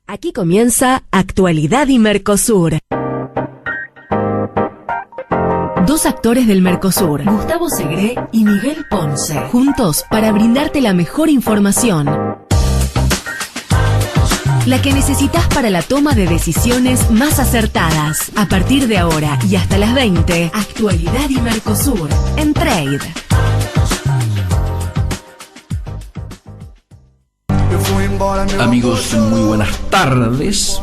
Aquí comienza Actualidad y Mercosur. Dos actores del Mercosur, Gustavo Segré y Miguel Ponce, juntos para brindarte la mejor información. La que necesitas para la toma de decisiones más acertadas. A partir de ahora y hasta las 20, Actualidad y Mercosur en Trade. Amigos, muy buenas tardes.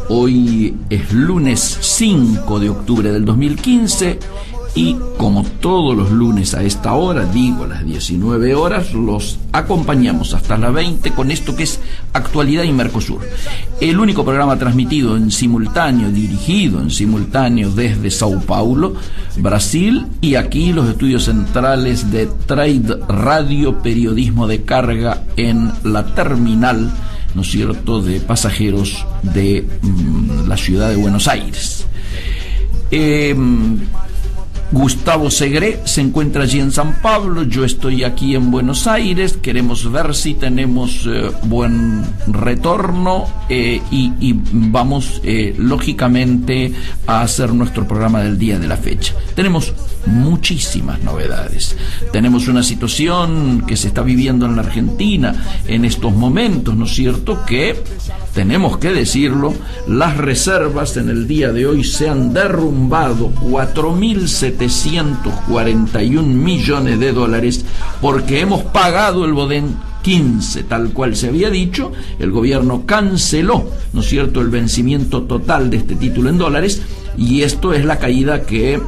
Hoy es lunes 5 de octubre del 2015 y como todos los lunes a esta hora, digo a las 19 horas, los acompañamos hasta las 20 con esto que es Actualidad y Mercosur. El único programa transmitido en simultáneo, dirigido en simultáneo desde Sao Paulo, Brasil, y aquí los estudios centrales de Trade Radio, periodismo de carga en la terminal, ¿no es cierto?, de pasajeros de la ciudad de Buenos Aires. Gustavo Segré se encuentra allí en San Pablo, yo estoy aquí en Buenos Aires. Queremos ver si tenemos buen retorno y vamos lógicamente a hacer nuestro programa del día de la fecha. Tenemos muchísimas novedades. Tenemos una situación que se está viviendo en la Argentina en estos momentos, ¿no es cierto?, que tenemos que decirlo, las reservas en el día de hoy se han derrumbado 4.741 millones de dólares porque hemos pagado el Bodén 15, tal cual se había dicho. El gobierno canceló, ¿no es cierto?, el vencimiento total de este título en dólares, y esto es la caída que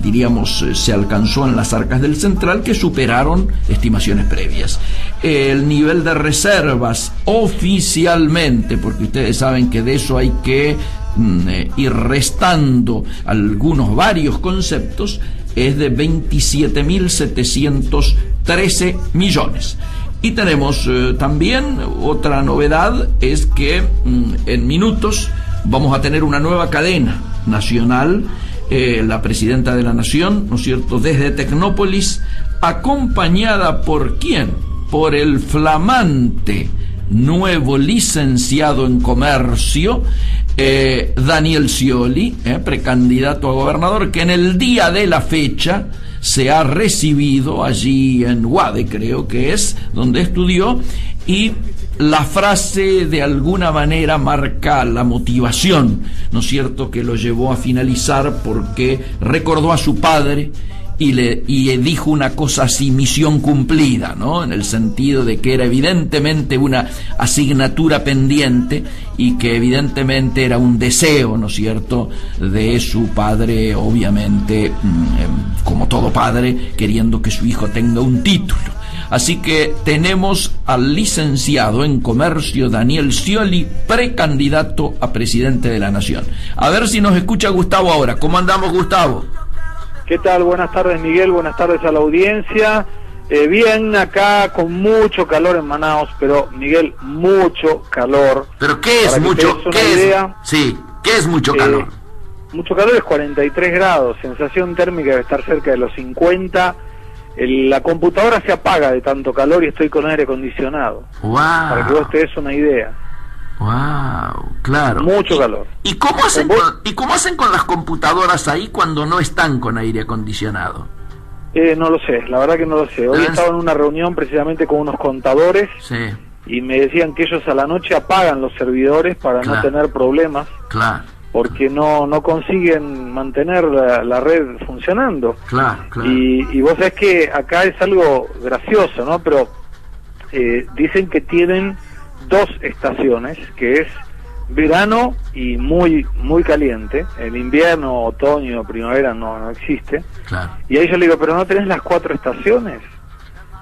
diríamos se alcanzó en las arcas del central, que superaron estimaciones previas. El nivel de reservas oficialmente, porque ustedes saben que de eso hay que ir restando varios conceptos, es de 27.713 millones. Y tenemos también otra novedad, es que en minutos vamos a tener una nueva cadena nacional, la presidenta de la Nación, ¿no es cierto?, desde Tecnópolis, acompañada ¿por quién? Por el flamante nuevo licenciado en comercio, Daniel Scioli, precandidato a gobernador, que en el día de la fecha se ha recibido allí en UADE, creo que es, donde estudió, y la frase de alguna manera marca la motivación, ¿no es cierto?, que lo llevó a finalizar, porque recordó a su padre y dijo una cosa así: misión cumplida, ¿no?, en el sentido de que era evidentemente una asignatura pendiente y que evidentemente era un deseo, ¿no es cierto?, de su padre, obviamente, como todo padre, queriendo que su hijo tenga un título. Así que tenemos al licenciado en comercio Daniel Scioli, precandidato a presidente de la Nación. A ver si nos escucha Gustavo ahora. ¿Cómo andamos, Gustavo? ¿Qué tal? Buenas tardes, Miguel. Buenas tardes a la audiencia. Bien, acá con mucho calor en Manaos, pero, Miguel, mucho calor. ¿Pero qué es mucho? ¿Qué es mucho calor? Mucho calor es 43 grados, sensación térmica debe estar cerca de los 50. La computadora se apaga de tanto calor y estoy con aire acondicionado. Wow. Para que vos te des una idea. Wow, claro. Mucho calor. ¿Y cómo hacen con las computadoras ahí cuando no están con aire acondicionado? No lo sé, la verdad que no lo sé. Hoy estaba en una reunión precisamente con unos contadores, sí, y me decían que ellos a la noche apagan los servidores para no tener problemas. Claro. Porque no consiguen mantener la red funcionando. Claro. Y vos sabés que acá es algo gracioso, ¿no? Pero dicen que tienen dos estaciones, que es verano y muy muy caliente. El invierno, otoño, primavera no existe. Claro. Y ahí yo le digo, ¿pero no tenés las 4 estaciones?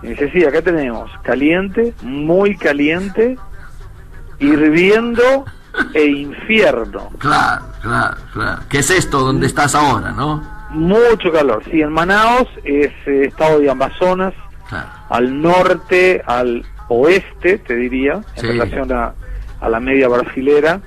Y me dice, sí, acá tenemos caliente, muy caliente, hirviendo e infierno. Claro. ¿Qué es esto donde estás ahora, no? Mucho calor. Sí, en Manaos es estado de Amazonas, claro, al norte, al oeste, te diría, en sí, relación a la media brasilera,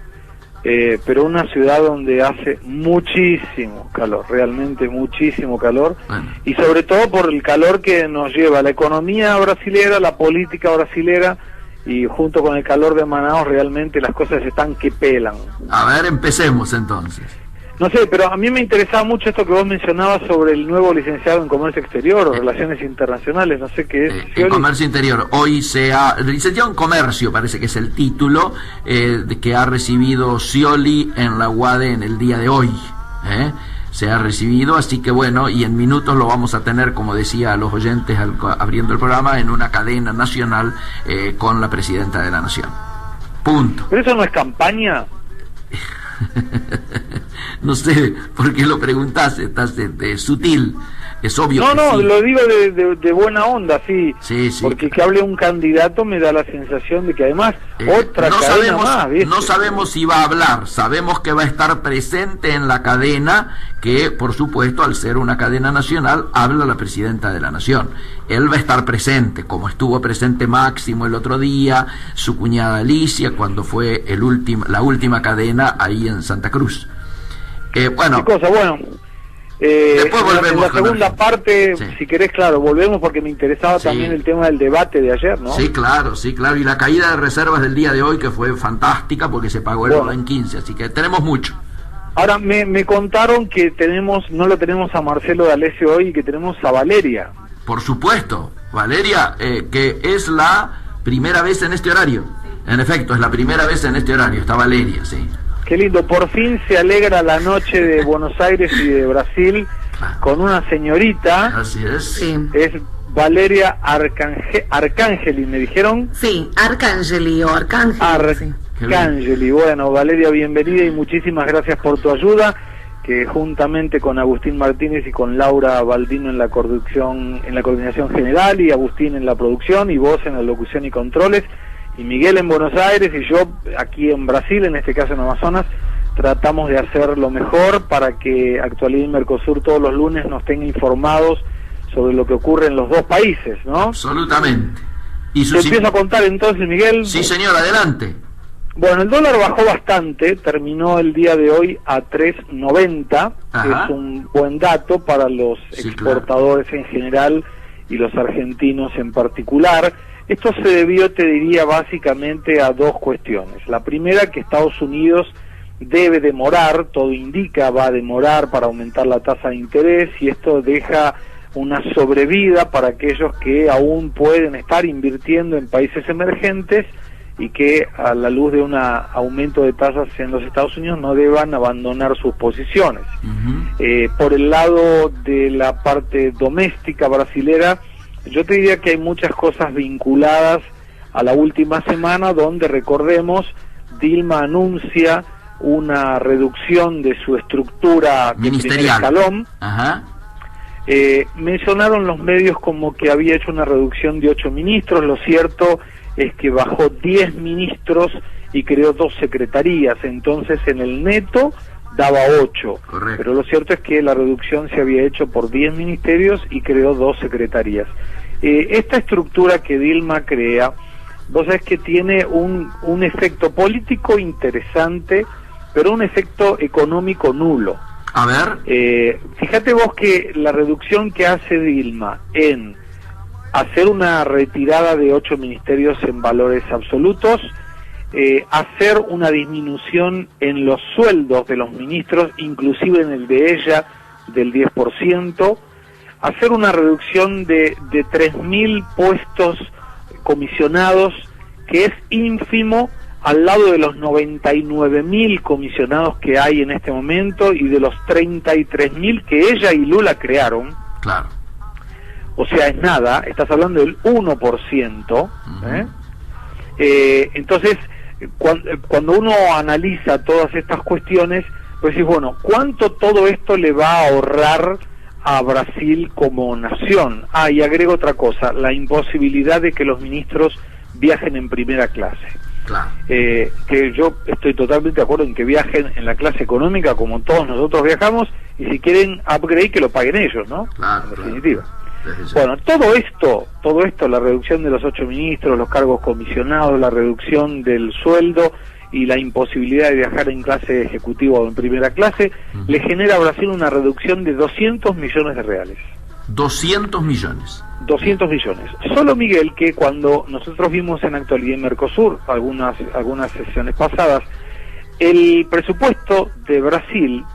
pero una ciudad donde hace muchísimo calor, realmente muchísimo calor, bueno, y sobre todo por el calor que nos lleva la economía brasilera, la política brasilera y junto con el calor de Manaos realmente las cosas están que pelan. A ver, empecemos entonces. No sé, pero a mí me interesaba mucho esto que vos mencionabas sobre el nuevo licenciado en Comercio Exterior o Relaciones Internacionales, no sé qué es. En Comercio Interior, hoy licenciado en Comercio, parece que es el título de que ha recibido Scioli en la UADE en el día de hoy. Se ha recibido, así que bueno, y en minutos lo vamos a tener, como decía a los oyentes abriendo el programa, en una cadena nacional con la Presidenta de la Nación. Punto. ¿Pero eso no es campaña? No sé por qué lo preguntaste, estás sutil, es obvio. No, sí. Lo digo de buena onda, sí. Sí. Porque que hable un candidato me da la sensación de que además otra cadena más, ¿viste? No sabemos si va a hablar, sabemos que va a estar presente en la cadena, que por supuesto al ser una cadena nacional habla la Presidenta de la Nación. Él va a estar presente, como estuvo presente Máximo el otro día, su cuñada Alicia, cuando fue la última cadena ahí en Santa Cruz. Bueno. ¿Qué cosa? Bueno. Después volvemos en la segunda parte, sí. Si querés, claro, volvemos porque me interesaba también el tema del debate de ayer, ¿no? Sí, claro, y la caída de reservas del día de hoy, que fue fantástica porque se pagó el dólar en 15, así que tenemos mucho. Ahora, me contaron que no lo tenemos a Marcelo D'Alessio hoy y que tenemos a Valeria. Por supuesto, Valeria, que es la primera vez en este horario. En efecto, es la primera vez en este horario, está Valeria, sí. Qué lindo, por fin se alegra la noche de Buenos Aires y de Brasil con una señorita. Así es. Sí. Es Valeria Arcangeli, me dijeron. Sí, Arcangeli o Arcángel. Arcangeli, bueno, Valeria, bienvenida y muchísimas gracias por tu ayuda, que juntamente con Agustín Martínez y con Laura Baldino en la coordinación general, y Agustín en la producción, y vos en la locución y controles, y Miguel en Buenos Aires y yo aquí en Brasil, en este caso en Amazonas, tratamos de hacer lo mejor para que Actualidad y Mercosur todos los lunes nos tenga informados sobre lo que ocurre en los dos países, ¿no? Absolutamente. ¿Te empiezo a contar entonces, Miguel? Sí, señor, adelante. Bueno, el dólar bajó bastante, terminó el día de hoy a 3.90, que es un buen dato para los exportadores en general y los argentinos en particular. Esto se debió, te diría, básicamente a dos cuestiones. La primera, que Estados Unidos debe demorar, todo indica, va a demorar para aumentar la tasa de interés, y esto deja una sobrevida para aquellos que aún pueden estar invirtiendo en países emergentes y que a la luz de un aumento de tasas en los Estados Unidos no deban abandonar sus posiciones. Por el lado de la parte doméstica brasilera, yo te diría que hay muchas cosas vinculadas a la última semana, donde, recordemos, Dilma anuncia una reducción de su estructura ministerial de primer escalón. Mencionaron los medios como que había hecho una reducción de 8 ministros, lo cierto es que bajó 10 ministros y creó 2 secretarías, entonces en el neto daba 8. Correcto. Pero lo cierto es que la reducción se había hecho por 10 ministerios y creó 2 secretarías. Esta estructura que Dilma crea, vos sabés que tiene un efecto político interesante, pero un efecto económico nulo. A ver. Fíjate vos que la reducción que hace Dilma en hacer una retirada de 8 ministerios en valores absolutos, hacer una disminución en los sueldos de los ministros, inclusive en el de ella, del 10%, hacer una reducción de 3.000 puestos comisionados, que es ínfimo al lado de los 99.000 comisionados que hay en este momento y de los 33.000 que ella y Lula crearon. Claro. O sea, es nada, estás hablando del 1%. Entonces, cuando uno analiza todas estas cuestiones, pues dices, bueno, ¿cuánto todo esto le va a ahorrar a Brasil como nación? Y agrego otra cosa, la imposibilidad de que los ministros viajen en primera clase. Claro. Que yo estoy totalmente de acuerdo en que viajen en la clase económica como todos nosotros viajamos, y si quieren upgrade que lo paguen ellos, ¿no? Claro, en definitiva. Claro. Bueno, todo esto, la reducción de los 8 ministros, los cargos comisionados, la reducción del sueldo y la imposibilidad de viajar en clase ejecutiva o en primera clase, le genera a Brasil una reducción de 200 millones de reales. 200 millones. 200 millones. Solo, Miguel, que cuando nosotros vimos en Actualidad en Mercosur, algunas sesiones pasadas, el presupuesto de Brasil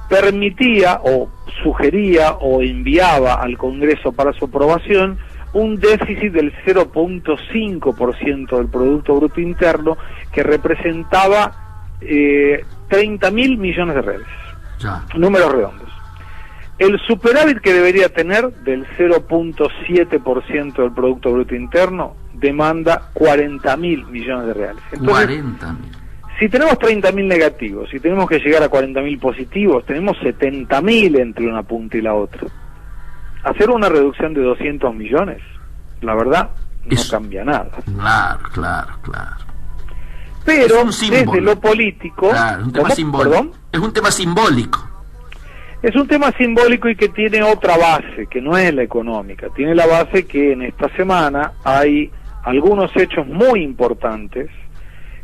permitía o sugería o enviaba al Congreso para su aprobación un déficit del 0.5% del Producto Bruto Interno, que representaba 30.000 millones de reales. Ya. Números redondos. El superávit que debería tener del 0.7% del Producto Bruto Interno demanda 40.000 millones de reales. Entonces, 40.000. si tenemos 30.000 negativos, si tenemos que llegar a 40.000 positivos, tenemos 70.000 entre una punta y la otra. Hacer una reducción de 200 millones, la verdad, no cambia nada. Claro. Pero desde lo político... Claro, es un tema simbólico. ¿Perdón? Es un tema simbólico. Es un tema simbólico y que tiene otra base, que no es la económica. Tiene la base que en esta semana hay algunos hechos muy importantes,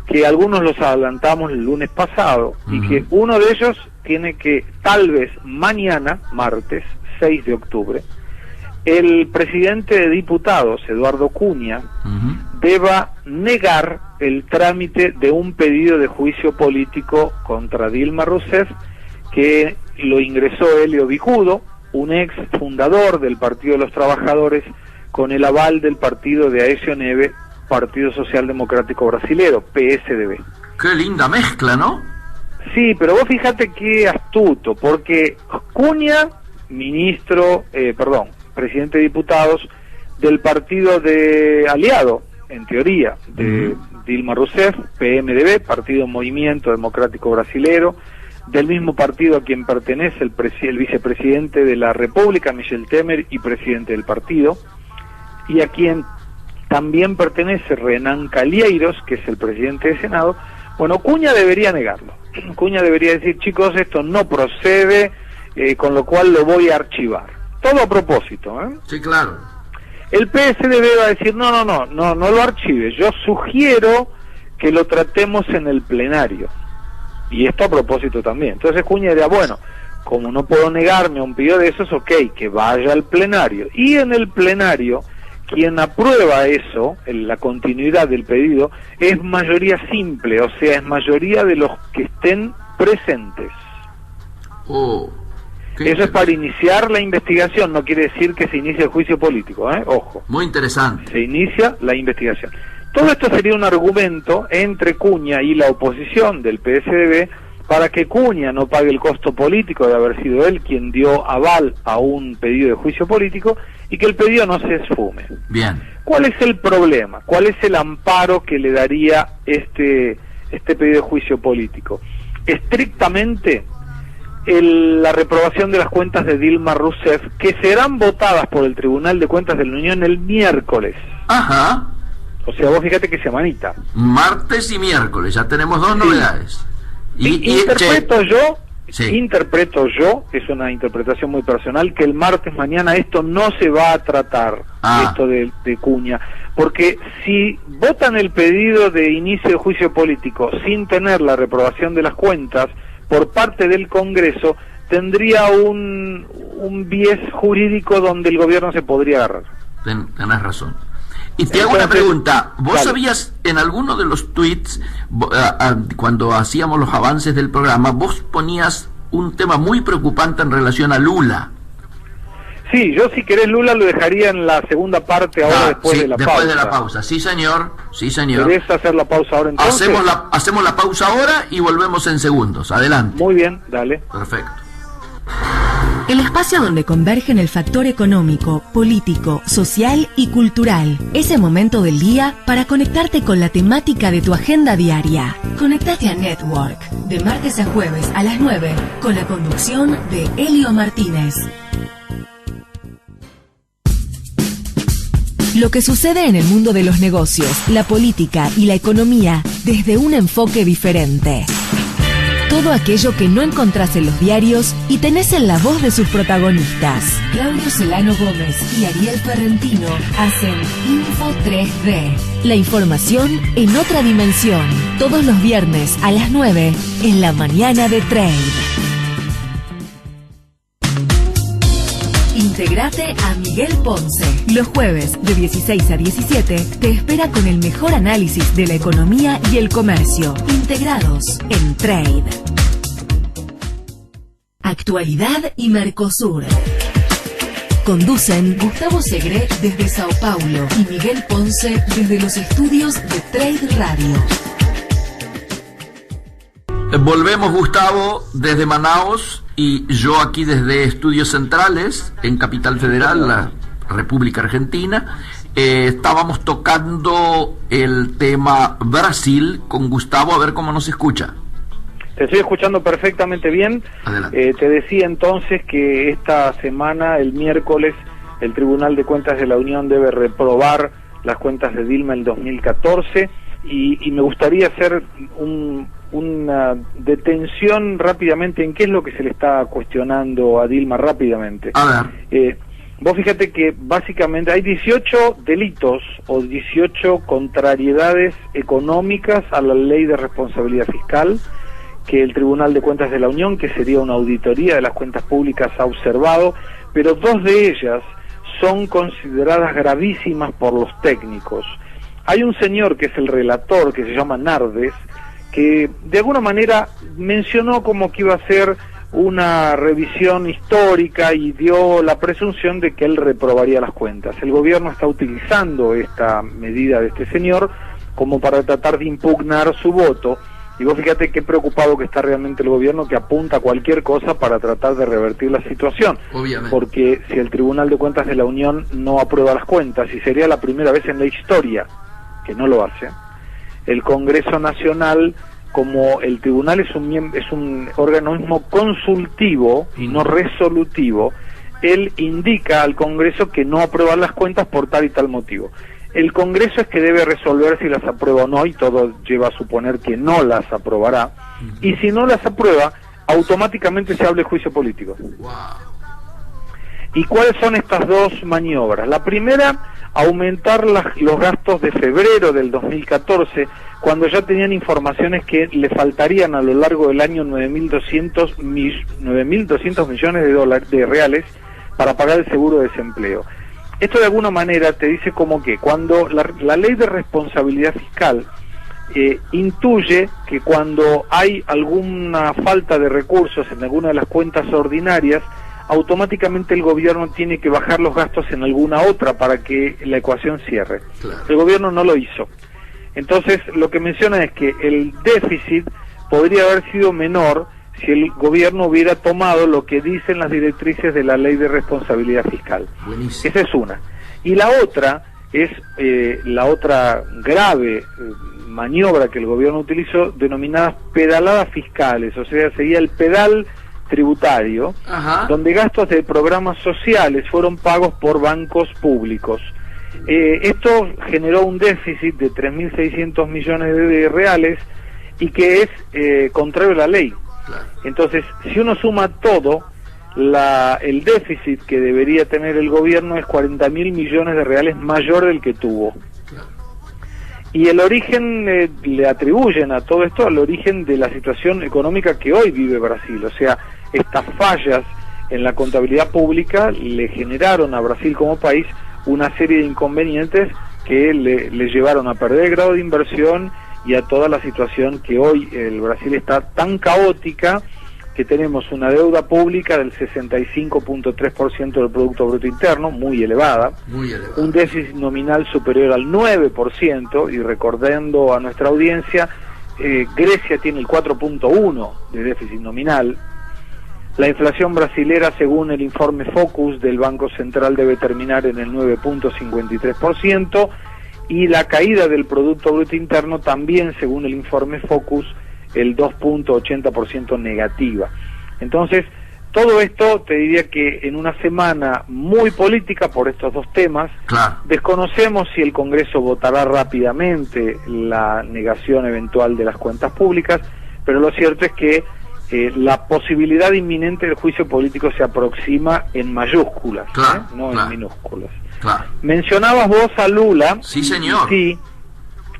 que algunos los adelantamos el lunes pasado, y que uno de ellos tiene que, tal vez mañana, martes 6 de octubre, el presidente de diputados, Eduardo Cunha, deba negar el trámite de un pedido de juicio político contra Dilma Rousseff, que lo ingresó Elio Bijudo, un ex fundador del Partido de los Trabajadores, con el aval del partido de Aécio Neves, Partido Social Democrático Brasilero, PSDB. Qué linda mezcla, ¿no? Sí, pero vos fíjate qué astuto, porque Cunha, presidente de diputados del partido de aliado, en teoría, de Dilma Rousseff, PMDB, Partido Movimiento Democrático Brasilero, del mismo partido a quien pertenece el vicepresidente de la República, Michel Temer, y presidente del partido, y a quien también pertenece Renan Calheiros, que es el presidente del Senado. Bueno, Cunha debería negarlo. Cunha debería decir, chicos, esto no procede, con lo cual lo voy a archivar. Todo a propósito, ¿eh? Sí, claro. El PSDB va a decir, no lo archives, yo sugiero que lo tratemos en el plenario. Y esto a propósito también. Entonces Cunha dirá, bueno, como no puedo negarme a un pedido de esos, ok, que vaya al plenario. Y en el plenario, quien aprueba eso, la continuidad del pedido, es mayoría simple, o sea, es mayoría de los que estén presentes. Eso es para iniciar la investigación, no quiere decir que se inicie el juicio político, ojo. Muy interesante. Se inicia la investigación. Todo esto sería un argumento entre Cunha y la oposición del PSDB para que Cunha no pague el costo político de haber sido él quien dio aval a un pedido de juicio político y que el pedido no se esfume. Bien. ¿Cuál es el problema? ¿Cuál es el amparo que le daría este pedido de juicio político? Estrictamente la reprobación de las cuentas de Dilma Rousseff, que serán votadas por el Tribunal de Cuentas de la Unión el miércoles. Ajá. O sea, vos fíjate que semanita. Martes y miércoles, ya tenemos dos novedades. Interpreto yo, es una interpretación muy personal, que el martes mañana esto no se va a tratar, esto de Cunha, porque si votan el pedido de inicio de juicio político sin tener la reprobación de las cuentas por parte del Congreso, tendría un bies jurídico donde el gobierno se podría agarrar. Tenés razón. Y te hago una pregunta, ¿vos sabías en alguno de los tweets, cuando hacíamos los avances del programa, vos ponías un tema muy preocupante en relación a Lula? Sí, yo si querés Lula lo dejaría en la segunda parte ahora después de la pausa. Después de la pausa, sí señor. ¿Querés hacer la pausa ahora entonces? Hacemos la pausa ahora y volvemos en segundos, adelante. Muy bien, dale. Perfecto. El espacio donde convergen el factor económico, político, social y cultural. Ese momento del día para conectarte con la temática de tu agenda diaria. Conectate a Network, de martes a jueves a las 9, con la conducción de Elio Martínez. Lo que sucede en el mundo de los negocios, la política y la economía desde un enfoque diferente. Todo aquello que no encontrás en los diarios y tenés en la voz de sus protagonistas. Claudio Celano Gómez y Ariel Ferrentino hacen Info 3D. La información en otra dimensión. Todos los viernes a las 9 en la mañana de Trade. Integrate a Miguel Ponce. Los jueves de 16 a 17 te espera con el mejor análisis de la economía y el comercio, integrados en Trade. Actualidad y Mercosur. Conducen Gustavo Segre desde Sao Paulo y Miguel Ponce desde los estudios de Trade Radio. Volvemos, Gustavo, desde Manaos y yo aquí desde Estudios Centrales en Capital Federal, la República Argentina. Estábamos tocando el tema Brasil con Gustavo, a ver cómo nos escucha. Te estoy escuchando perfectamente bien. Te decía entonces que esta semana, el miércoles, el Tribunal de Cuentas de la Unión debe reprobar las cuentas de Dilma el 2014 y me gustaría hacer una detención rápidamente en qué es lo que se le está cuestionando a Dilma rápidamente. A ver. Vos fíjate que básicamente hay 18 delitos o 18 contrariedades económicas a la Ley de Responsabilidad Fiscal que el Tribunal de Cuentas de la Unión, que sería una auditoría de las cuentas públicas, ha observado, pero dos de ellas son consideradas gravísimas por los técnicos. Hay un señor que es el relator, que se llama Nardes, que de alguna manera mencionó como que iba a ser una revisión histórica y dio la presunción de que él reprobaría las cuentas. El gobierno está utilizando esta medida de este señor como para tratar de impugnar su voto. Y vos fíjate qué preocupado que está realmente el gobierno, que apunta a cualquier cosa para tratar de revertir la situación. Obviamente. Porque si el Tribunal de Cuentas de la Unión no aprueba las cuentas, y sería la primera vez en la historia que no lo hace, el Congreso Nacional, como el tribunal es un organismo consultivo y no resolutivo, él indica al Congreso que no aprueba las cuentas por tal y tal motivo. El Congreso es que debe resolver si las aprueba o no, y todo lleva a suponer que no las aprobará, y si no las aprueba, automáticamente se abre juicio político. Wow. ¿Y cuáles son estas dos maniobras? La primera, aumentar los gastos de febrero del 2014, cuando ya tenían informaciones que le faltarían a lo largo del año 9.200 millones de reales para pagar el seguro de desempleo. Esto de alguna manera te dice como que cuando la ley de responsabilidad fiscal intuye que cuando hay alguna falta de recursos en alguna de las cuentas ordinarias, automáticamente el gobierno tiene que bajar los gastos en alguna otra para que la ecuación cierre. Claro. El gobierno no lo hizo. Entonces lo que menciona es que el déficit podría haber sido menor si el gobierno hubiera tomado lo que dicen las directrices de la Ley de Responsabilidad Fiscal. Buenísimo. Esa es una. Y la otra es la otra grave maniobra que el gobierno utilizó, denominadas pedaladas fiscales, o sea, sería el pedal tributario, donde gastos de programas sociales fueron pagos por bancos públicos. Esto generó un déficit de 3.600 millones de reales y que es contrario a la ley. Claro. Entonces, si uno suma todo, el déficit que debería tener el gobierno es 40.000 millones de reales mayor del que tuvo. Claro. Y el origen, le atribuyen a todo esto al origen de la situación económica que hoy vive Brasil. O sea, estas fallas en la contabilidad pública le generaron a Brasil como país una serie de inconvenientes que le llevaron a perder el grado de inversión y a toda la situación que hoy el Brasil está tan caótica, que tenemos una deuda pública del 65.3% del Producto Bruto Interno, muy elevada, un déficit nominal superior al 9%, y recordando a nuestra audiencia, Grecia tiene el 4.1% de déficit nominal. La inflación brasilera, según el informe Focus del Banco Central, debe terminar en el 9.53%, y la caída del Producto Bruto Interno también, según el informe Focus, el 2.80% negativa. Entonces, todo esto te diría que en una semana muy política por estos dos temas, claro, desconocemos si el Congreso votará rápidamente la negación eventual de las cuentas públicas, pero lo cierto es que la posibilidad inminente del juicio político se aproxima en mayúsculas, claro, no claro, en minúsculas. Claro. Mencionabas vos a Lula. Sí, señor. Sí,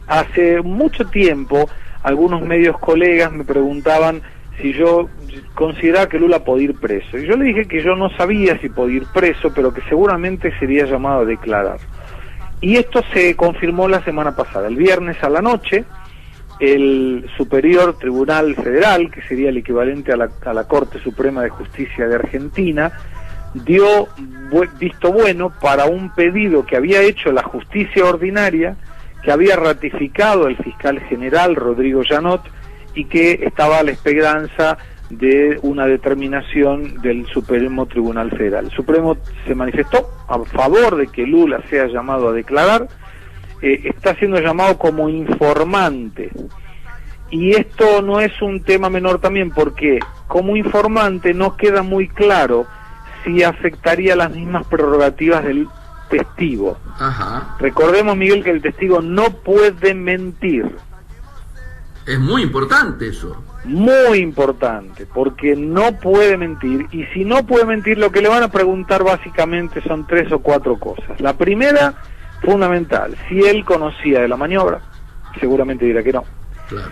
hace mucho tiempo algunos medios colegas me preguntaban si yo consideraba que Lula podía ir preso. Y yo le dije que yo no sabía si podía ir preso, pero que seguramente sería llamado a declarar. Y esto se confirmó la semana pasada. El viernes a la noche, el Superior Tribunal Federal, que sería el equivalente a la Corte Suprema de Justicia de Argentina, dio visto bueno para un pedido que había hecho la Justicia Ordinaria, que había ratificado el fiscal general Rodrigo Janot, y que estaba a la esperanza de una determinación del Supremo Tribunal Federal. El Supremo se manifestó a favor de que Lula sea llamado a declarar, está siendo llamado como informante, y esto no es un tema menor también, porque como informante no queda muy claro si afectaría las mismas prerrogativas del testigo. Ajá. Recordemos, Miguel, que el testigo no puede mentir. Es muy importante eso. Muy importante, porque no puede mentir, y si no puede mentir, lo que le van a preguntar básicamente son 3 o 4 cosas. La primera, fundamental, si él conocía de la maniobra, seguramente dirá que no. Claro.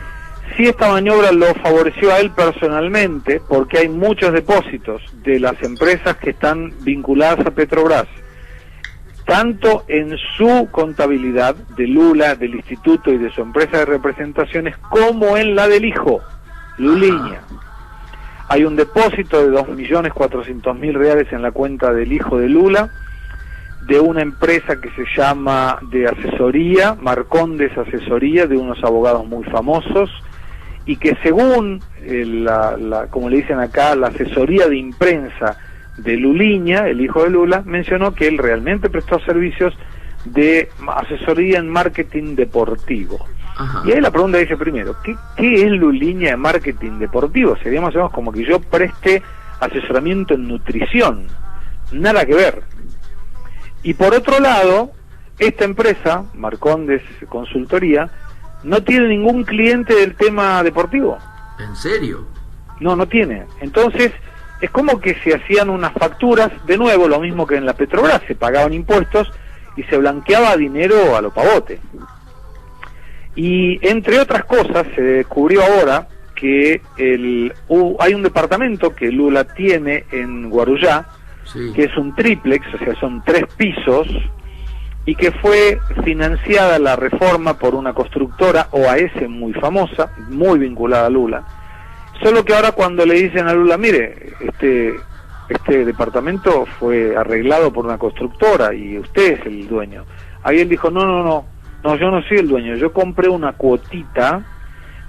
Si esta maniobra lo favoreció a él personalmente, porque hay muchos depósitos de las empresas que están vinculadas a Petrobras, tanto en su contabilidad de Lula, del instituto y de su empresa de representaciones, como en la del hijo, Luliña. Hay un depósito de 2.400.000 reales en la cuenta del hijo de Lula, de una empresa que se llama de asesoría, Marcondes Asesoría, de unos abogados muy famosos, y que según como le dicen acá, la asesoría de imprensa de Luliña, el hijo de Lula, mencionó que él realmente prestó servicios de asesoría en marketing deportivo. Ajá. Y ahí la pregunta dice primero, ¿qué es Luliña de marketing deportivo? Sería más o menos como que yo preste asesoramiento en nutrición. Nada que ver. Y por otro lado, esta empresa, Marcondes Consultoría, no tiene ningún cliente del tema deportivo. ¿En serio? No tiene. Entonces, es como que se hacían unas facturas, de nuevo, lo mismo que en la Petrobras, se pagaban impuestos y se blanqueaba dinero a lo pavote. Y entre otras cosas, se descubrió ahora que hay un departamento que Lula tiene en Guarujá, Sí. que es un triplex, o sea, son 3 pisos, y que fue financiada la reforma por una constructora OAS muy famosa, muy vinculada a Lula. Solo que ahora cuando le dicen a Lula, mire, este departamento fue arreglado por una constructora y usted es el dueño. Ahí él dijo, no, yo no soy el dueño, yo compré una cuotita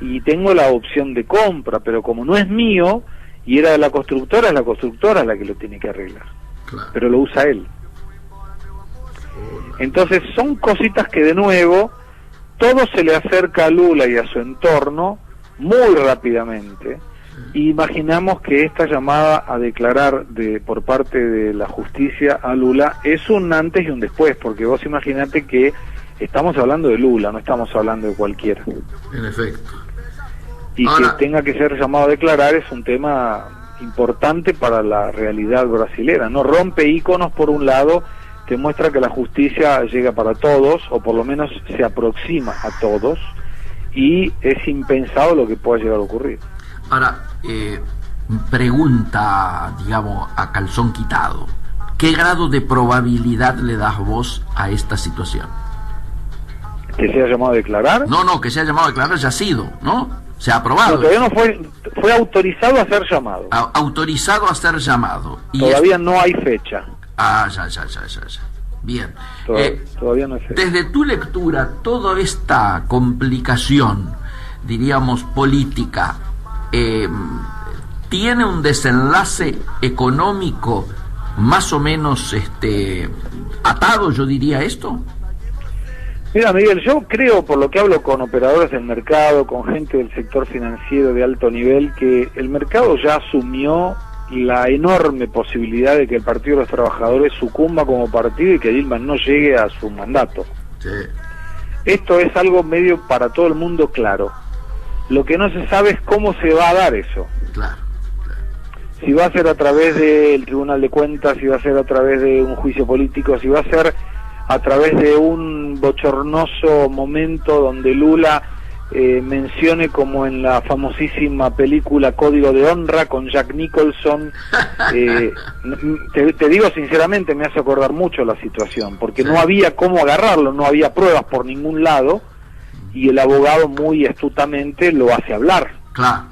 y tengo la opción de compra, pero como no es mío y era de la constructora, es la constructora la que lo tiene que arreglar. Claro. Pero lo usa él. Entonces son cositas que de nuevo todo se le acerca a Lula y a su entorno muy rápidamente. Y imaginamos que esta llamada a declarar por parte de la justicia a Lula es un antes y un después, porque vos imaginate que estamos hablando de Lula, no estamos hablando de cualquiera. En efecto. Y ahora, que tenga que ser llamado a declarar es un tema importante para la realidad brasilera, ¿no? Rompe íconos por un lado, te muestra que la justicia llega para todos, o por lo menos se aproxima a todos, y es impensado lo que pueda llegar a ocurrir. Ahora, pregunta, digamos, a calzón quitado, ¿qué grado de probabilidad le das vos a esta situación? ¿Que sea llamado a declarar? No, que sea llamado a declarar ya ha sido, ¿no? Se ha aprobado. No, todavía no fue autorizado a ser llamado. Autorizado a ser llamado. Y todavía no hay fecha. Ya. Bien. Todavía no hay fecha. Desde tu lectura, toda esta complicación, diríamos, política, ¿tiene un desenlace económico más o menos atado, yo diría, esto? Mira, Miguel, yo creo, por lo que hablo con operadores del mercado, con gente del sector financiero de alto nivel, que el mercado ya asumió la enorme posibilidad de que el Partido de los Trabajadores sucumba como partido y que Dilma no llegue a su mandato. Sí. Esto es algo medio para todo el mundo claro. Lo que no se sabe es cómo se va a dar eso. Claro. Si va a ser a través del Tribunal de Cuentas, si va a ser a través de un juicio político, si va a ser a través de un bochornoso momento donde Lula mencione como en la famosísima película Código de Honra con Jack Nicholson. Te digo sinceramente, me hace acordar mucho la situación, porque no había cómo agarrarlo, no había pruebas por ningún lado, y el abogado muy astutamente lo hace hablar. Claro.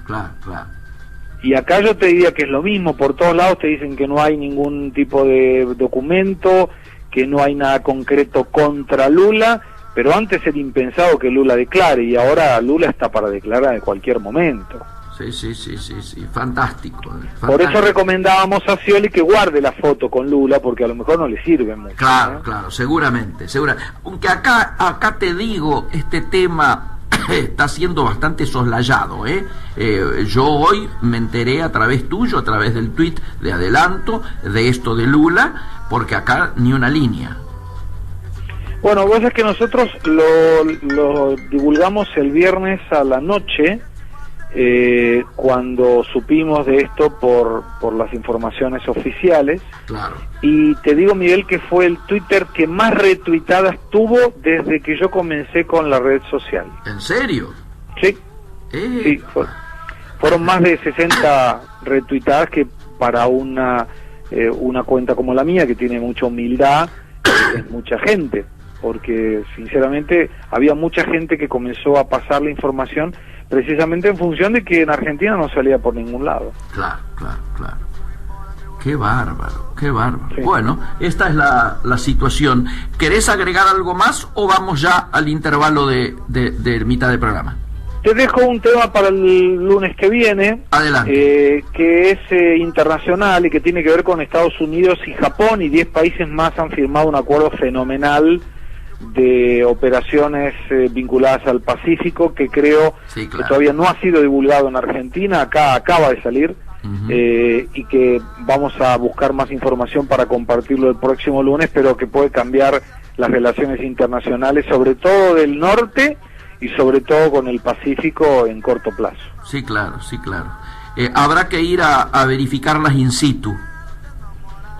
Y acá yo te diría que es lo mismo, por todos lados te dicen que no hay ningún tipo de documento, que no hay nada concreto contra Lula, pero antes era impensado que Lula declare, y ahora Lula está para declarar en cualquier momento. Sí, fantástico. Por eso recomendábamos a Scioli que guarde la foto con Lula, porque a lo mejor no le sirve mucho. Claro, seguramente. Aunque acá te digo, este tema está siendo bastante soslayado, yo hoy me enteré a través tuyo, a través del tuit de Adelanto, de esto de Lula, porque acá ni una línea. Bueno, vos es que nosotros lo divulgamos el viernes a la noche, cuando supimos de esto por las informaciones oficiales. Claro. Y te digo, Miguel, que fue el Twitter que más retuitadas tuvo desde que yo comencé con la red social. ¿En serio? Sí. Sí, fueron más de 60 retuitadas, que para una cuenta como la mía, que tiene mucha humildad, es mucha gente, porque sinceramente había mucha gente que comenzó a pasar la información precisamente en función de que en Argentina no salía por ningún lado. Claro. Qué bárbaro. Sí. Bueno, esta es la situación. ¿Querés agregar algo más o vamos ya al intervalo de mitad de programa? Te dejo un tema para el lunes que viene. Adelante. Que es internacional y que tiene que ver con Estados Unidos y Japón, y 10 países más han firmado un acuerdo fenomenal de operaciones vinculadas al Pacífico, que creo que todavía no ha sido divulgado en Argentina. Acá acaba de salir. Y que vamos a buscar más información para compartirlo el próximo lunes, pero que puede cambiar las relaciones internacionales, sobre todo del norte y sobre todo con el Pacífico en corto plazo. Sí, claro. Habrá que ir a verificarlas in situ.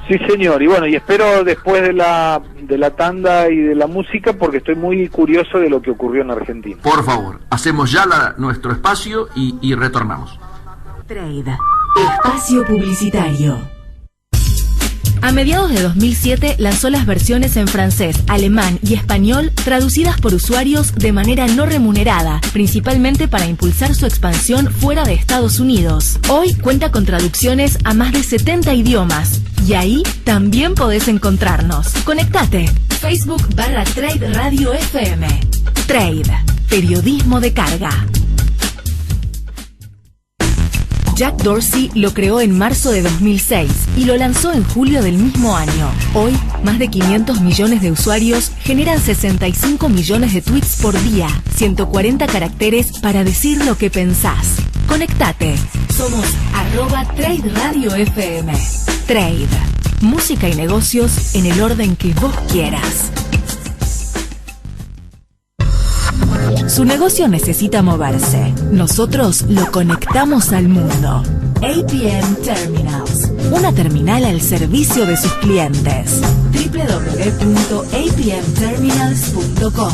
Sí, señor, y bueno, y espero después de la tanda y de la música, porque estoy muy curioso de lo que ocurrió en Argentina. Por favor, hacemos ya nuestro espacio y retornamos. Trade. Espacio publicitario. A mediados de 2007 lanzó las versiones en francés, alemán y español traducidas por usuarios de manera no remunerada, principalmente para impulsar su expansión fuera de Estados Unidos. Hoy cuenta con traducciones a más de 70 idiomas y ahí también podés encontrarnos. Conectate. Facebook/Trade Radio FM. Trade. Periodismo de carga. Jack Dorsey lo creó en marzo de 2006 y lo lanzó en julio del mismo año. Hoy, más de 500 millones de usuarios generan 65 millones de tweets por día, 140 caracteres para decir lo que pensás. Conectate. Somos @Trade Radio FM. Trade. Música y negocios en el orden que vos quieras. Su negocio necesita moverse. Nosotros lo conectamos al mundo. APM Terminals. Una terminal al servicio de sus clientes. www.apmterminals.com.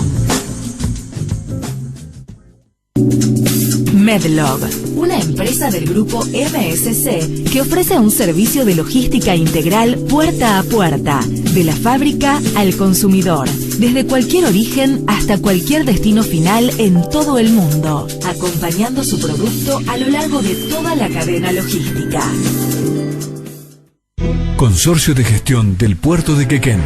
Medlog, una empresa del grupo MSC que ofrece un servicio de logística integral puerta a puerta, de la fábrica al consumidor, desde cualquier origen hasta cualquier destino final en todo el mundo, acompañando su producto a lo largo de toda la cadena logística. Consorcio de Gestión del Puerto de Quequén.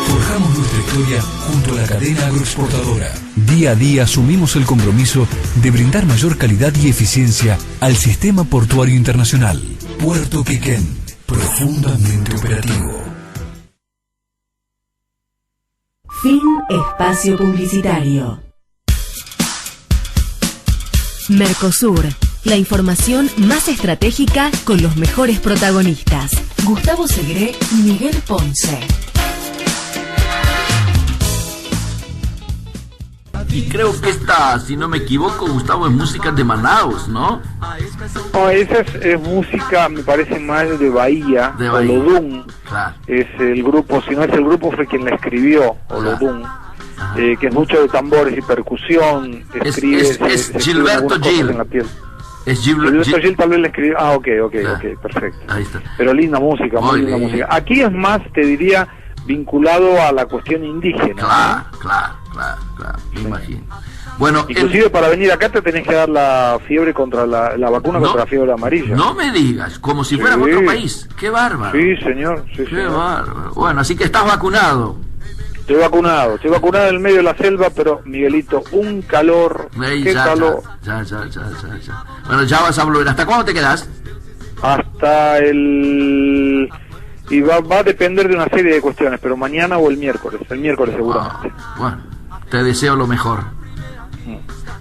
Forjamos nuestra historia junto a la cadena agroexportadora. Día a día asumimos el compromiso de brindar mayor calidad y eficiencia al sistema portuario internacional. Puerto Quequén, profundamente operativo. Fin espacio publicitario. Mercosur, la información más estratégica con los mejores protagonistas. Gustavo Segre y Miguel Ponce. Y creo que esta, si no me equivoco, Gustavo, es música de Manaus, ¿no? No, esa es música, me parece más de Bahía, Olodum. Claro. Es el grupo, si no es el grupo, fue quien la escribió, Olodum. que es mucho de tambores y percusión, escribe... Es Gilberto Gil. Es Gilberto Gil tal vez le escribió... ok, perfecto. Ahí está. Pero linda música, muy linda música. Aquí es más, te diría, vinculado a la cuestión indígena. Claro, me imagino. Bueno, inclusive para venir acá te tenés que dar la fiebre contra la vacuna contra la fiebre amarilla. No me digas, como si fuera otro país. ¡Qué bárbaro! Sí, señor. ¡Qué bárbaro! Bueno, así que estás vacunado. Estoy vacunado en el medio de la selva, pero Miguelito, un calor. ¡Qué calor! Ya. Bueno, ya vas a volver. ¿Hasta cuándo te quedás? Hasta el... Y va a depender de una serie de cuestiones, pero mañana o el miércoles seguramente. Bueno, te deseo lo mejor.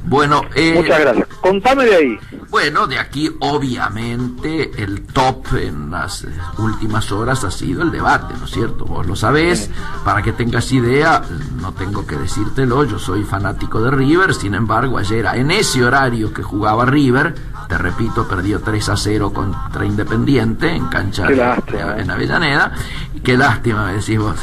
Bueno, muchas gracias. Contame de ahí. Bueno, de aquí obviamente el top en las últimas horas ha sido el debate, ¿no es cierto? Vos lo sabés, para que tengas idea, no tengo que decírtelo, yo soy fanático de River, sin embargo ayer en ese horario que jugaba River, te repito, perdió 3-0 contra Independiente en cancha en Avellaneda. Qué lástima, me decís vos.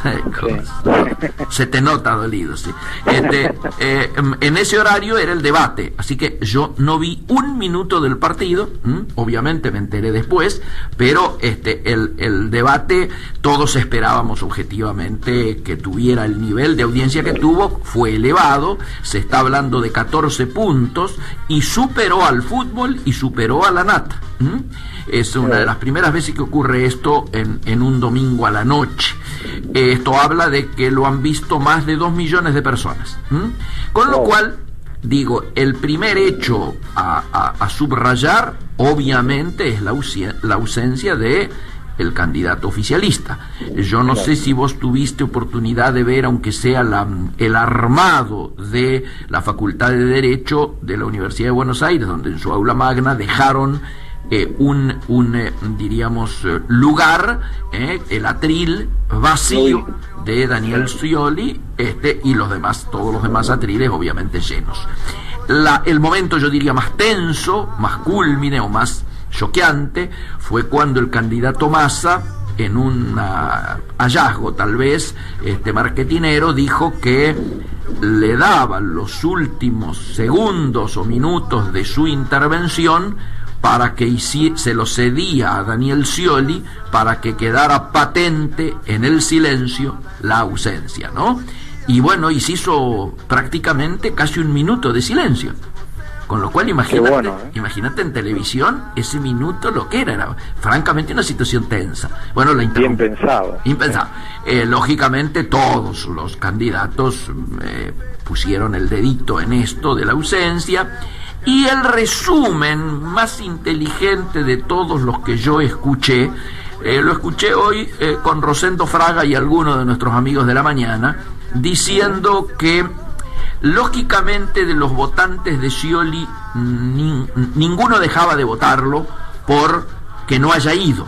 Se te nota dolido, sí. En ese horario era el debate, así que yo no vi un minuto del partido, obviamente me enteré después, pero el debate todos esperábamos objetivamente que tuviera el nivel de audiencia que tuvo, fue elevado, se está hablando de 14 puntos y superó al fútbol y superó a la nata. Es una de las primeras veces que ocurre esto en un domingo a la noche. Esto habla de que lo han visto más de 2 millones de personas. Con lo cual, digo, el primer hecho a subrayar, obviamente, es la ausencia de el candidato oficialista. Yo no sé si vos tuviste oportunidad de ver, aunque sea el armado de la Facultad de Derecho de la Universidad de Buenos Aires, donde en su aula magna dejaron diríamos, lugar, el atril vacío de Daniel Scioli, y todos los demás atriles obviamente llenos. El momento, yo diría, más tenso, más cúlmine o más choqueante fue cuando el candidato Massa, en un hallazgo tal vez marketinero, dijo que le daban los últimos segundos o minutos de su intervención para que se lo cedía a Daniel Scioli para que quedara patente en el silencio la ausencia, ¿no? Y bueno, y se hizo prácticamente casi un minuto de silencio. Con lo cual, imagínate en televisión ese minuto lo que era francamente una situación tensa. Bueno, bien pensado. Impensado. Lógicamente todos los candidatos pusieron el dedito en esto de la ausencia. Y el resumen más inteligente de todos los que yo escuché, lo escuché hoy con Rosendo Fraga y algunos de nuestros amigos de la mañana, diciendo que lógicamente de los votantes de Scioli ninguno dejaba de votarlo por que no haya ido,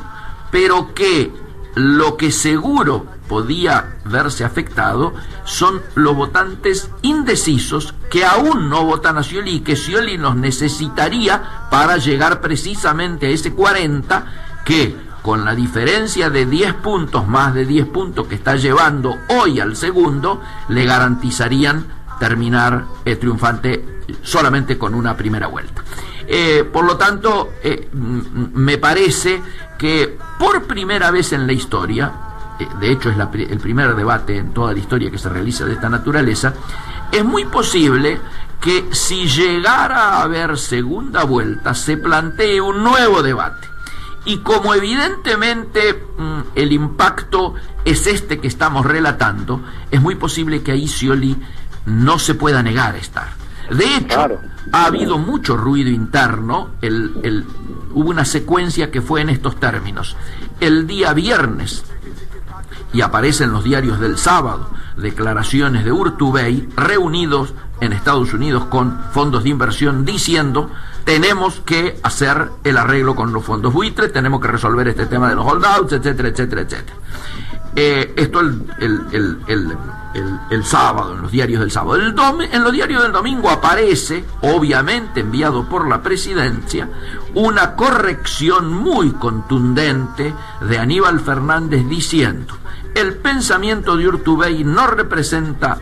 pero que lo que seguro podía verse afectado son los votantes indecisos que aún no votan a Scioli y que Scioli nos necesitaría para llegar precisamente a ese 40 que, con la diferencia de 10 puntos, más de 10 puntos que está llevando hoy al segundo, le garantizarían terminar triunfante solamente con una primera vuelta. Por lo tanto, me parece que por primera vez en la historia, de hecho es el primer debate en toda la historia que se realiza de esta naturaleza, es muy posible que si llegara a haber segunda vuelta se plantee un nuevo debate. Y como evidentemente el impacto es este que estamos relatando, es muy posible que ahí Scioli no se pueda negar a estar. De hecho, ha habido mucho ruido interno. Hubo una secuencia que fue en estos términos. El día viernes, y aparece en los diarios del sábado, declaraciones de Urtubey reunidos en Estados Unidos con fondos de inversión diciendo: tenemos que hacer el arreglo con los fondos buitres, tenemos que resolver este tema de los holdouts, etcétera, etcétera, etcétera. Esto el sábado, en los diarios del sábado. En los diarios del domingo aparece, obviamente enviado por la presidencia, una corrección muy contundente de Aníbal Fernández diciendo: el pensamiento de Urtubey no representa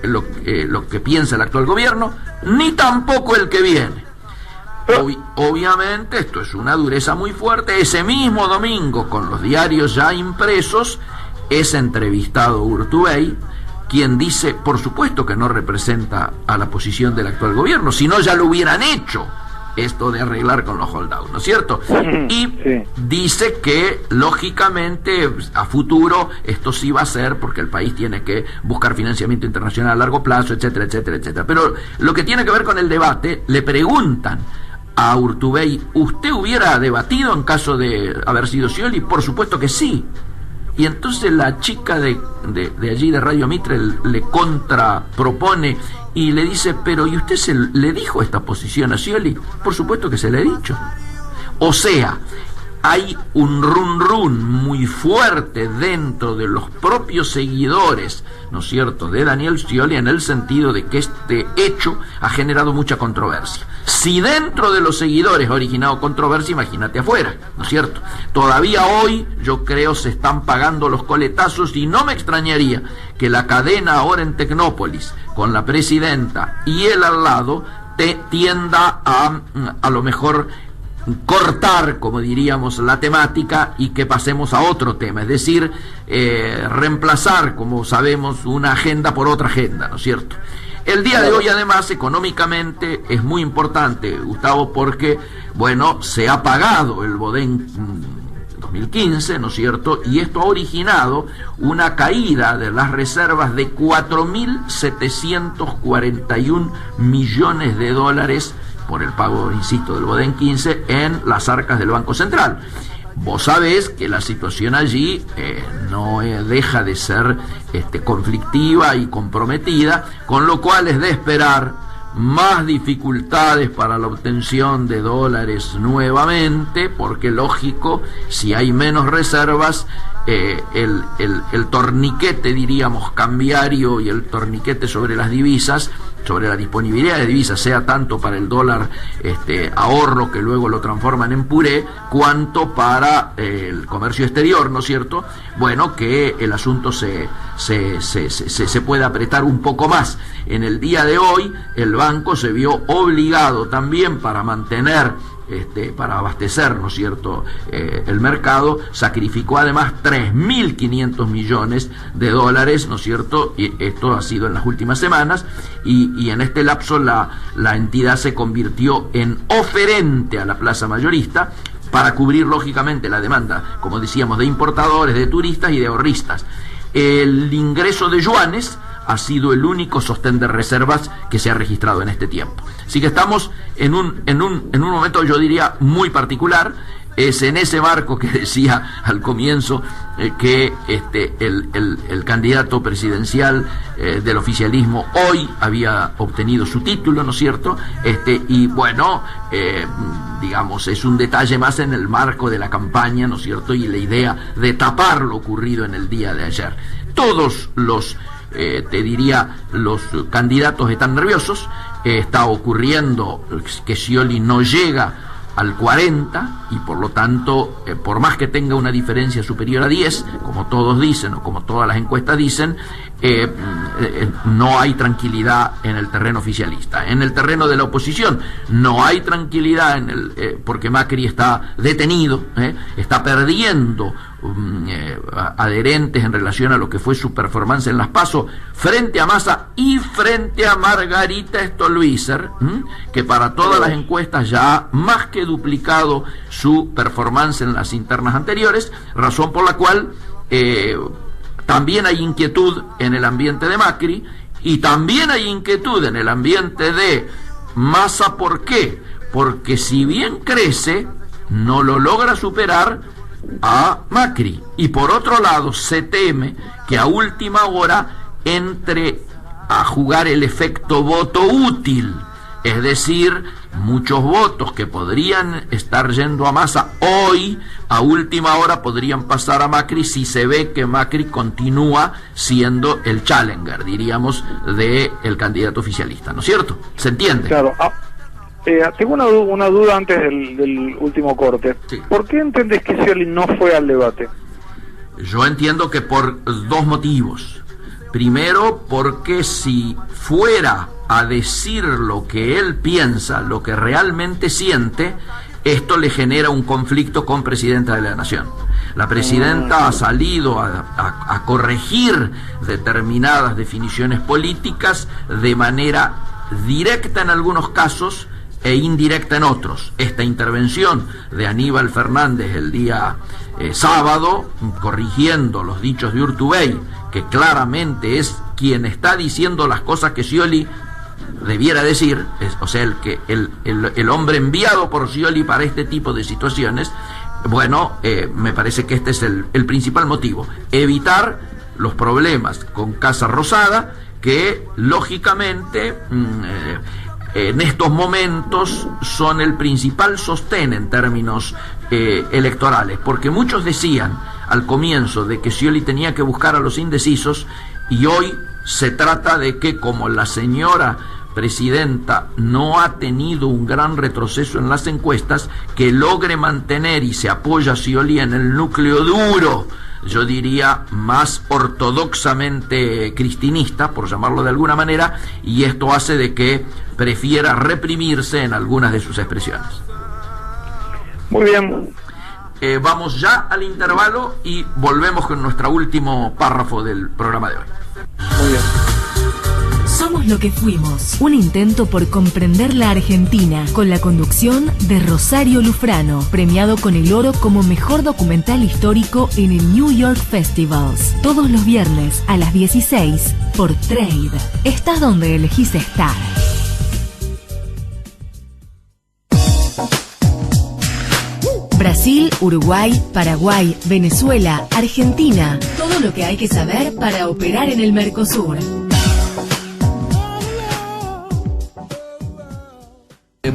lo que piensa el actual gobierno, ni tampoco el que viene. Obviamente esto es una dureza muy fuerte. Ese mismo domingo, con los diarios ya impresos, es entrevistado Urtubey, quien dice, por supuesto que no representa a la posición del actual gobierno, si no ya lo hubieran hecho, esto de arreglar con los holdouts, ¿no es cierto? Y dice que, lógicamente, a futuro esto sí va a ser porque el país tiene que buscar financiamiento internacional a largo plazo, etcétera, etcétera, etcétera. Pero lo que tiene que ver con el debate, le preguntan a Urtubey, ¿usted hubiera debatido en caso de haber sido Scioli? Por supuesto que sí. Y entonces la chica de allí de Radio Mitre le contrapropone y le dice, pero ¿y usted le dijo esta posición a Scioli? Por supuesto que se le ha dicho. O sea, hay un run muy fuerte dentro de los propios seguidores, ¿no es cierto?, de Daniel Scioli, en el sentido de que este hecho ha generado mucha controversia. Si dentro de los seguidores ha originado controversia, imagínate afuera, ¿no es cierto? Todavía hoy, yo creo, se están pagando los coletazos y no me extrañaría que la cadena ahora en Tecnópolis, con la presidenta y él al lado, tienda a lo mejor cortar, como diríamos, la temática y que pasemos a otro tema, es decir, reemplazar, como sabemos, una agenda por otra agenda, ¿no es cierto? El día de hoy, además, económicamente es muy importante, Gustavo, porque, bueno, se ha pagado el Bodén 2015, ¿no es cierto? Y esto ha originado una caída de las reservas de 4.741 millones de dólares por el pago, insisto, del Bodén 15 en las arcas del Banco Central. Vos sabés que la situación allí no deja de ser conflictiva y comprometida, con lo cual es de esperar más dificultades para la obtención de dólares nuevamente, porque lógico, si hay menos reservas, el torniquete, diríamos, cambiario y el torniquete sobre las divisas, sobre la disponibilidad de divisas, sea tanto para el dólar ahorro, que luego lo transforman en puré, cuanto para el comercio exterior, ¿no es cierto? Bueno, que el asunto se puede apretar un poco más. En el día de hoy, el banco se vio obligado también, para mantener, para abastecer, ¿no es cierto?, el mercado, sacrificó además 3.500 millones de dólares, ¿no es cierto?, y esto ha sido en las últimas semanas, y en este lapso la entidad se convirtió en oferente a la plaza mayorista para cubrir lógicamente la demanda, como decíamos, de importadores, de turistas y de ahorristas. El ingreso de yuanes ha sido el único sostén de reservas que se ha registrado en este tiempo. Así que estamos en un momento, yo diría, muy particular. Es en ese marco que decía al comienzo que el candidato presidencial del oficialismo hoy había obtenido su título, ¿no es cierto? Y bueno, digamos, es un detalle más en el marco de la campaña, ¿no es cierto? Y la idea de tapar lo ocurrido en el día de ayer. Todos los te diría, los candidatos están nerviosos. Está ocurriendo que Scioli no llega al 40 y por lo tanto, por más que tenga una diferencia superior a 10, como todos dicen o como todas las encuestas dicen, no hay tranquilidad en el terreno oficialista. En el terreno de la oposición no hay tranquilidad porque Macri está detenido, está perdiendo adherentes en relación a lo que fue su performance en las PASO frente a Massa y frente a Margarita Stolbizer, que para todas las encuestas ya ha más que duplicado su performance en las internas anteriores, razón por la cual también hay inquietud en el ambiente de Macri y también hay inquietud en el ambiente de Massa. ¿Por qué? Porque si bien crece, no lo logra superar a Macri, y por otro lado se teme que a última hora entre a jugar el efecto voto útil, es decir, muchos votos que podrían estar yendo a Massa hoy, a última hora podrían pasar a Macri si se ve que Macri continúa siendo el challenger, diríamos, del candidato oficialista, ¿no es cierto? ¿Se entiende? Claro. Tengo una duda antes del último corte. Sí. ¿Por qué entendés que Scioli no fue al debate? Yo entiendo que por dos motivos. Primero, porque si fuera a decir lo que él piensa, lo que realmente siente, esto le genera un conflicto con Presidenta de la Nación. La Presidenta ha salido a corregir determinadas definiciones políticas de manera directa en algunos casos e indirecta en otros. Esta intervención de Aníbal Fernández el día sábado, corrigiendo los dichos de Urtubey, que claramente es quien está diciendo las cosas que Scioli debiera decir, o sea, el hombre enviado por Scioli para este tipo de situaciones. Bueno, me parece que este es el principal motivo: evitar los problemas con Casa Rosada, que lógicamente en estos momentos son el principal sostén en términos electorales, porque muchos decían al comienzo de que Scioli tenía que buscar a los indecisos, y hoy se trata de que, como la señora Presidenta no ha tenido un gran retroceso en las encuestas, que logre mantener, y se apoya Scioli en el núcleo duro, yo diría más ortodoxamente cristinista, por llamarlo de alguna manera, y esto hace de que prefiera reprimirse en algunas de sus expresiones. Muy bien. Vamos ya al intervalo y volvemos con nuestro último párrafo del programa de hoy. Muy bien. Somos lo que fuimos. Un intento por comprender la Argentina, con la conducción de Rosario Lufrano, premiado con el oro como mejor documental histórico en el New York Festivals. Todos los viernes a las 16 por Trade. Estás donde elegís estar. Brasil, Uruguay, Paraguay, Venezuela, Argentina. Todo lo que hay que saber para operar en el Mercosur.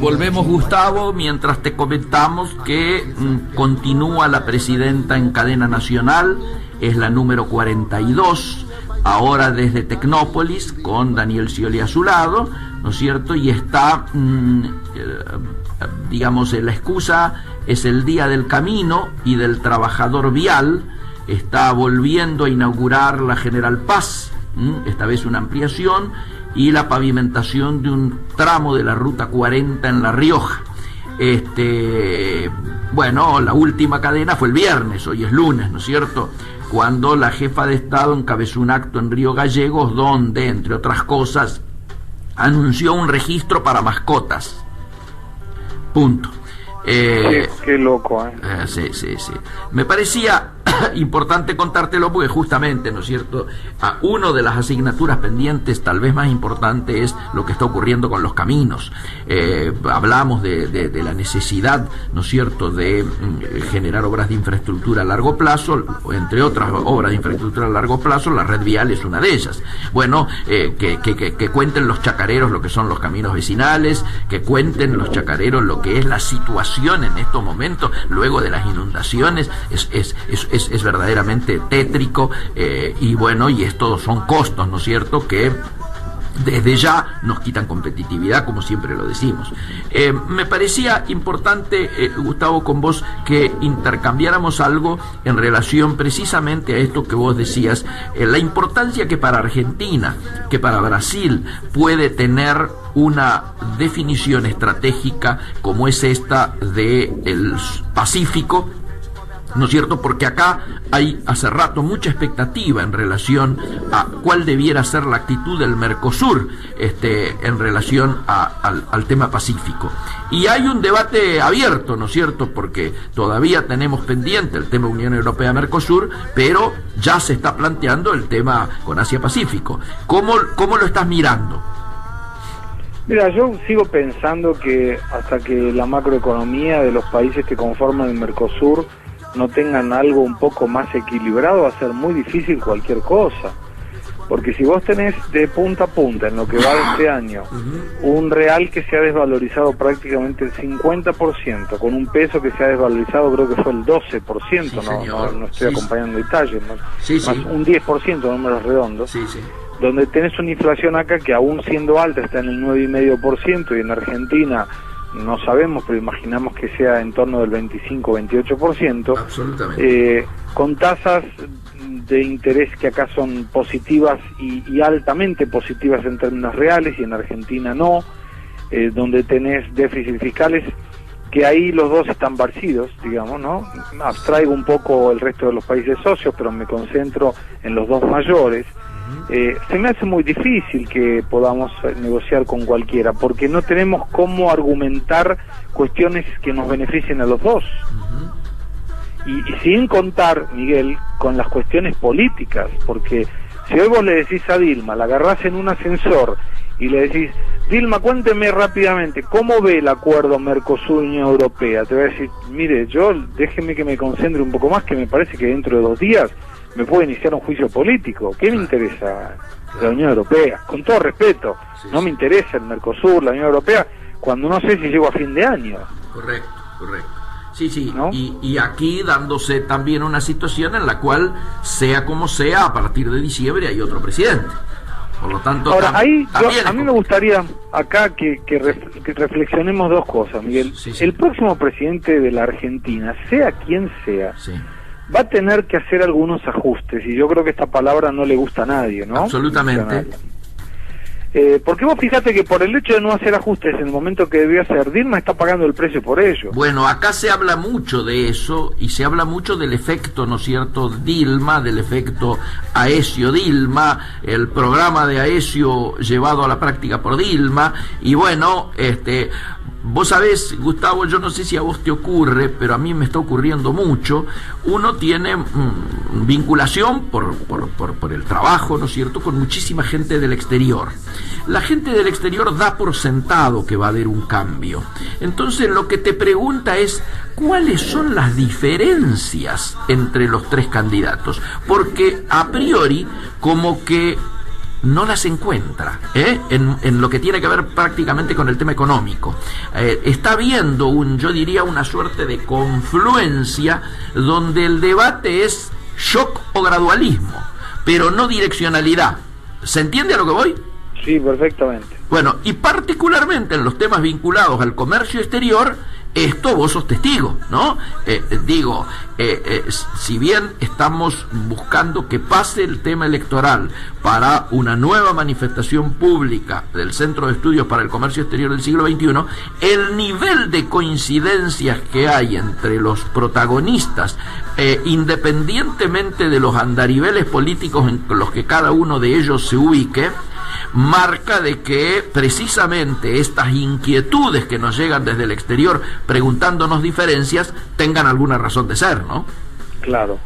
Volvemos, Gustavo, mientras te comentamos que continúa la Presidenta en cadena nacional, es la número 42, ahora desde Tecnópolis, con Daniel Scioli a su lado, ¿no es cierto? Y está, digamos, la excusa es el Día del Camino y del Trabajador Vial. Está volviendo a inaugurar la General Paz, esta vez una ampliación, y la pavimentación de un tramo de la Ruta 40 en La Rioja. Bueno, la última cadena fue el viernes, hoy es lunes, ¿no es cierto?, cuando la jefa de Estado encabezó un acto en Río Gallegos donde, entre otras cosas, anunció un registro para mascotas. Punto. Qué loco, Sí. Me parecía importante contártelo porque justamente, ¿no es cierto?, uno de las asignaturas pendientes, tal vez más importante, es lo que está ocurriendo con los caminos. Hablamos de la necesidad, ¿no es cierto?, de generar obras de infraestructura a largo plazo, entre otras obras de infraestructura a largo plazo, la red vial es una de ellas. Bueno, que cuenten los chacareros lo que son los caminos vecinales, que cuenten los chacareros lo que es la situación en estos momentos, luego de las inundaciones, es verdaderamente tétrico, y bueno, y estos son costos, ¿no es cierto?, que desde ya nos quitan competitividad, como siempre lo decimos. Me parecía importante, Gustavo, con vos, que intercambiáramos algo en relación precisamente a esto que vos decías, la importancia que para Argentina, que para Brasil puede tener una definición estratégica como es esta del Pacífico, ¿no es cierto?, porque acá hay hace rato mucha expectativa en relación a cuál debiera ser la actitud del Mercosur en relación al tema pacífico. Y hay un debate abierto, ¿no es cierto?, porque todavía tenemos pendiente el tema Unión Europea-Mercosur, pero ya se está planteando el tema con Asia-Pacífico. ¿Cómo lo estás mirando? Mira, yo sigo pensando que hasta que la macroeconomía de los países que conforman el Mercosur no tengan algo un poco más equilibrado, va a ser muy difícil cualquier cosa. Porque si vos tenés de punta a punta en lo que va de este año un real que se ha desvalorizado prácticamente el 50%, con un peso que se ha desvalorizado creo que fue el 12%, sí, no estoy acompañando detalles, más un 10%, números redondos, donde tenés una inflación acá que aún siendo alta está en el 9,5%, y en Argentina no sabemos, pero imaginamos que sea en torno del 25-28%. Absolutamente. Con tasas de interés que acá son positivas y altamente positivas en términos reales, y en Argentina no, donde tenés déficits fiscales que ahí los dos están parecidos, digamos, ¿no? Abstraigo un poco el resto de los países socios, pero me concentro en los dos mayores. Se me hace muy difícil que podamos negociar con cualquiera, porque no tenemos cómo argumentar cuestiones que nos beneficien a los dos. Y sin contar, Miguel, con las cuestiones políticas, porque si hoy vos le decís a Dilma, la agarrás en un ascensor y le decís: Dilma, cuénteme rápidamente, ¿cómo ve el acuerdo Mercosur-Unión Europea? Te va a decir: mire, déjeme que me concentre un poco más, que me parece que dentro de 2 días me puede iniciar un juicio político. ¿Qué me interesa la Unión Europea? Con todo respeto, no me interesa el Mercosur, la Unión Europea, cuando no sé si llego a fin de año. Correcto. Sí, ¿no? Y aquí dándose también una situación en la cual, sea como sea, a partir de diciembre hay otro presidente. Por lo tanto, ahora, a mí me gustaría acá que reflexionemos 2 cosas, Miguel. Sí. El próximo presidente de la Argentina, sea quien sea, sí, va a tener que hacer algunos ajustes, y yo creo que esta palabra no le gusta a nadie, ¿no? Absolutamente. Porque vos fíjate que por el hecho de no hacer ajustes en el momento que debió hacer, Dilma está pagando el precio por ello. Bueno, acá se habla mucho de eso, y se habla mucho del efecto, ¿no es cierto?, Dilma, del efecto Aécio-Dilma, el programa de Aécio llevado a la práctica por Dilma, y bueno, vos sabés, Gustavo, yo no sé si a vos te ocurre, pero a mí me está ocurriendo mucho. Uno tiene vinculación por el trabajo, ¿no es cierto?, con muchísima gente del exterior. La gente del exterior da por sentado que va a haber un cambio. Entonces lo que te pregunta es: ¿cuáles son las diferencias entre los 3 candidatos? Porque a priori como que no las encuentra en lo que tiene que ver prácticamente con el tema económico. Está habiendo yo diría una suerte de confluencia donde el debate es shock o gradualismo, pero no direccionalidad. ¿Se entiende a lo que voy? Sí, perfectamente. Bueno, y particularmente en los temas vinculados al comercio exterior, esto vos sos testigo, ¿no? Si bien estamos buscando que pase el tema electoral para una nueva manifestación pública del Centro de Estudios para el Comercio Exterior del siglo XXI, el nivel de coincidencias que hay entre los protagonistas, independientemente de los andariveles políticos en los que cada uno de ellos se ubique, marca de que precisamente estas inquietudes que nos llegan desde el exterior preguntándonos diferencias tengan alguna razón de ser, ¿no? Claro.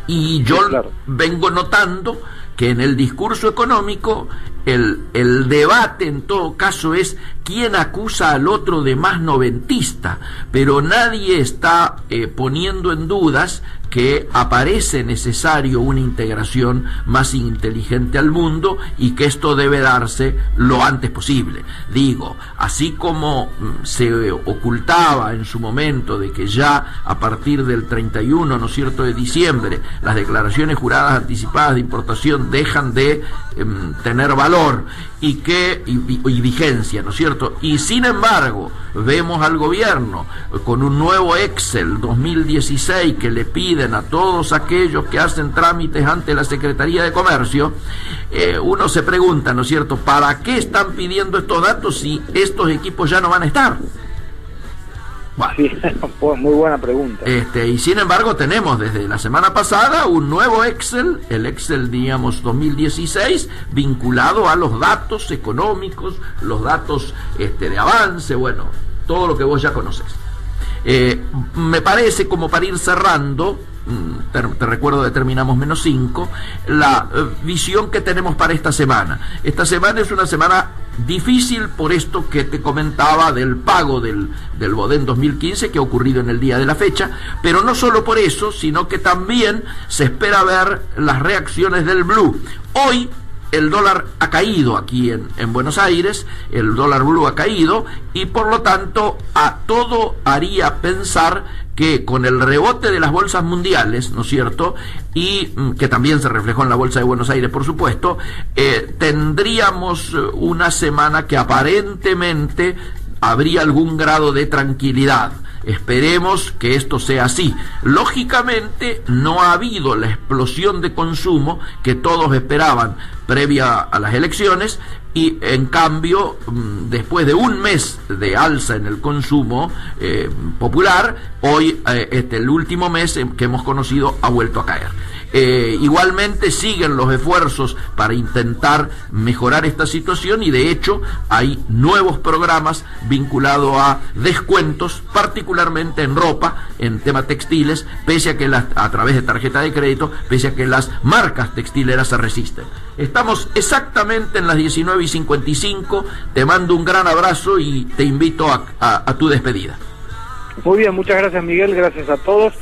Y yo vengo notando que en el discurso económico el debate en todo caso es quién acusa al otro de más noventista, pero nadie está poniendo en dudas que aparece necesario una integración más inteligente al mundo y que esto debe darse lo antes posible. Digo, así como se ocultaba en su momento de que ya a partir del 31, ¿no es cierto?, de diciembre, las declaraciones juradas anticipadas de importación dejan de tener valor y vigencia, ¿no es cierto? Y sin embargo, vemos al gobierno con un nuevo Excel 2016 que le piden a todos aquellos que hacen trámites ante la Secretaría de Comercio. Uno se pregunta, ¿no es cierto?, ¿para qué están pidiendo estos datos si estos equipos ya no van a estar? Bueno, sí, muy buena pregunta. Y sin embargo tenemos desde la semana pasada un nuevo Excel, el Excel, digamos, 2016, vinculado a los datos económicos, los datos de avance, bueno, todo lo que vos ya conocés. Me parece, como para ir cerrando, te recuerdo que terminamos -5, la visión que tenemos para esta semana. Esta semana es una semana difícil por esto que te comentaba del pago del Bodén 2015 que ha ocurrido en el día de la fecha, pero no solo por eso, sino que también se espera ver las reacciones del blue. Hoy el dólar ha caído aquí en Buenos Aires, el dólar blue ha caído, y por lo tanto a todo haría pensar que con el rebote de las bolsas mundiales, ¿no es cierto?, y que también se reflejó en la bolsa de Buenos Aires, por supuesto, tendríamos una semana que aparentemente habría algún grado de tranquilidad. Esperemos que esto sea así. Lógicamente, no ha habido la explosión de consumo que todos esperaban previa a las elecciones, y en cambio, después de un mes de alza en el consumo popular, hoy, el último mes que hemos conocido, ha vuelto a caer. Igualmente siguen los esfuerzos para intentar mejorar esta situación, y de hecho hay nuevos programas vinculados a descuentos, particularmente en ropa, en temas textiles, pese a que a través de tarjeta de crédito, pese a que las marcas textileras se resisten. Estamos exactamente en las 19:55, te mando un gran abrazo y te invito a tu despedida. Muy bien, muchas gracias, Miguel, gracias a todos.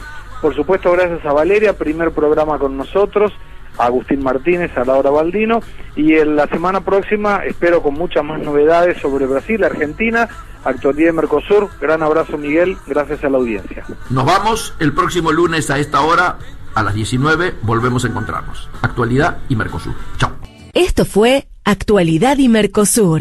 Por supuesto, gracias a Valeria, primer programa con nosotros, a Agustín Martínez, a Laura Baldino, y en la semana próxima espero con muchas más novedades sobre Brasil, Argentina, actualidad de Mercosur. Gran abrazo, Miguel, gracias a la audiencia. Nos vamos el próximo lunes a esta hora, a las 19, volvemos a encontrarnos. Actualidad y Mercosur. Chao. Esto fue Actualidad y Mercosur.